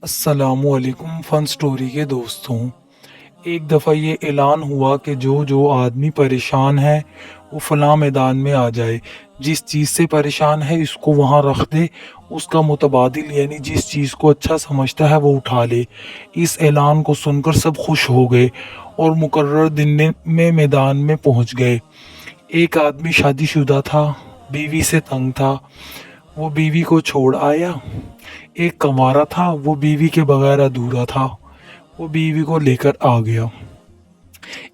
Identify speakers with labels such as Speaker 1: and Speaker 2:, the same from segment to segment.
Speaker 1: अस्सलामुअलैकुम fun story के दोस्तों। एक दफ़ा ये ऐलान हुआ कि जो जो आदमी परेशान है वो फलां मैदान में आ जाए। जिस चीज़ से परेशान है इसको वहाँ रख दे, उसका मुतबादिल यानी जिस चीज़ को अच्छा समझता है वो उठा ले। इस ऐलान को सुनकर सब खुश हो गए और मुकर्रर दिन में मैदान में पहुँच गए। एक आदमी शादीशुदा था, बीवी से तंग था, वो बीवी को छोड़ आया। एक कंवारा था, वो बीवी के बगैर अधूरा था, वो बीवी को लेकर आ गया।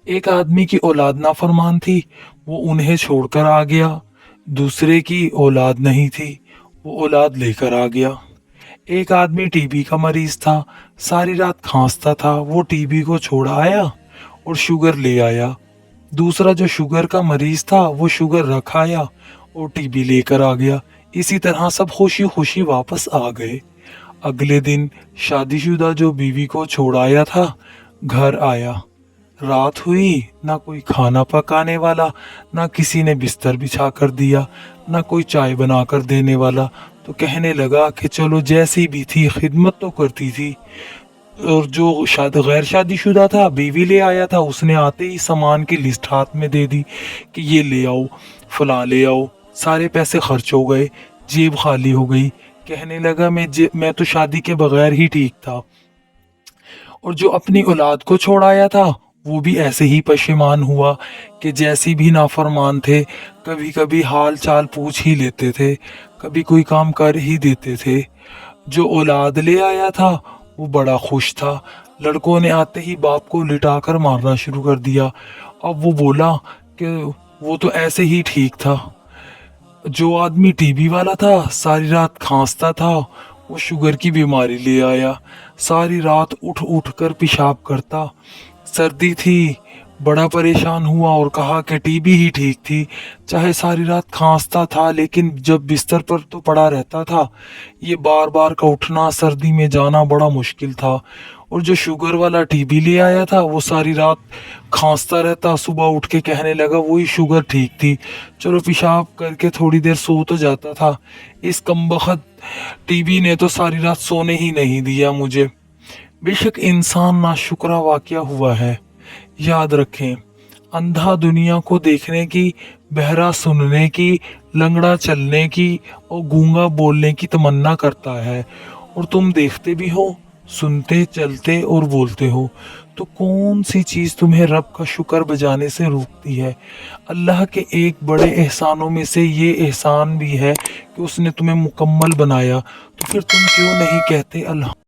Speaker 1: एक आदमी की औलाद नाफरमान थी, वो उन्हें छोड़कर आ गया। दूसरे की औलाद नहीं थी, वो औलाद लेकर आ गया। एक आदमी टीबी का मरीज था, सारी रात खांसता था, वो टीबी को छोड़ आया और शुगर ले आया। दूसरा जो शुगर का मरीज था वो शुगर रख आया और टीबी लेकर आ गया। इसी तरह सब खुशी खुशी वापस आ गए। अगले दिन शादीशुदा जो बीवी को छोड़ाया था घर आया। रात हुई, ना कोई खाना पकाने वाला, ना किसी ने बिस्तर बिछा कर दिया, ना कोई चाय बना कर देने वाला। तो कहने लगा कि चलो जैसी भी थी खिदमत तो करती थी। और जो गैर शादीशुदा था, बीवी ले आया था, उसने आते ही सामान की लिस्ट हाथ में दे दी कि ये ले आओ, फला ले आओ। सारे पैसे खर्च हो गए, जेब खाली हो गई। कहने लगा मैं तो शादी के बगैर ही ठीक था। और जो अपनी औलाद को छोड़ आया था वो भी ऐसे ही पशेमान हुआ कि जैसी भी नाफरमान थे, कभी कभी हाल चाल पूछ ही लेते थे, कभी कोई काम कर ही देते थे। जो औलाद ले आया था वो बड़ा खुश था। लड़कों ने आते ही बाप को लिटाकर मारना शुरू कर दिया। अब वो बोला कि वो तो ऐसे ही ठीक था। जो आदमी टीबी वाला था, सारी रात खांसता था, वो शुगर की बीमारी ले आया। सारी रात उठ उठ कर पेशाब करता। सर्दी थी, बड़ा परेशान हुआ और कहा कि टीबी ही ठीक थी। चाहे सारी रात खांसता था लेकिन जब बिस्तर पर तो पड़ा रहता था। ये बार बार का उठना, सर्दी में जाना बड़ा मुश्किल था। और जो शुगर वाला टीबी ले आया था वो सारी रात खांसता रहता, सुबह उठ के कहने लगा वही शुगर ठीक थी, चलो पेशाब करके थोड़ी देर सो तो जाता था। इस कमबख्त टीबी ने तो सारी रात सोने ही नहीं दिया मुझे। बेशक इंसान नाशुक्रा वाकया हुआ है। याद रखें, अंधा दुनिया को देखने की, बहरा सुनने की, लंगड़ा चलने की और गूंगा बोलने की तमन्ना करता है। और तुम देखते भी हो, सुनते, चलते और बोलते हो। तो कौन सी चीज़ तुम्हें रब का शुक्र बजाने से रोकती है? अल्लाह के एक बड़े एहसानों में से ये एहसान भी है कि उसने तुम्हें मुकम्मल बनाया। तो फिर तुम क्यों नहीं कहते अल्लाह।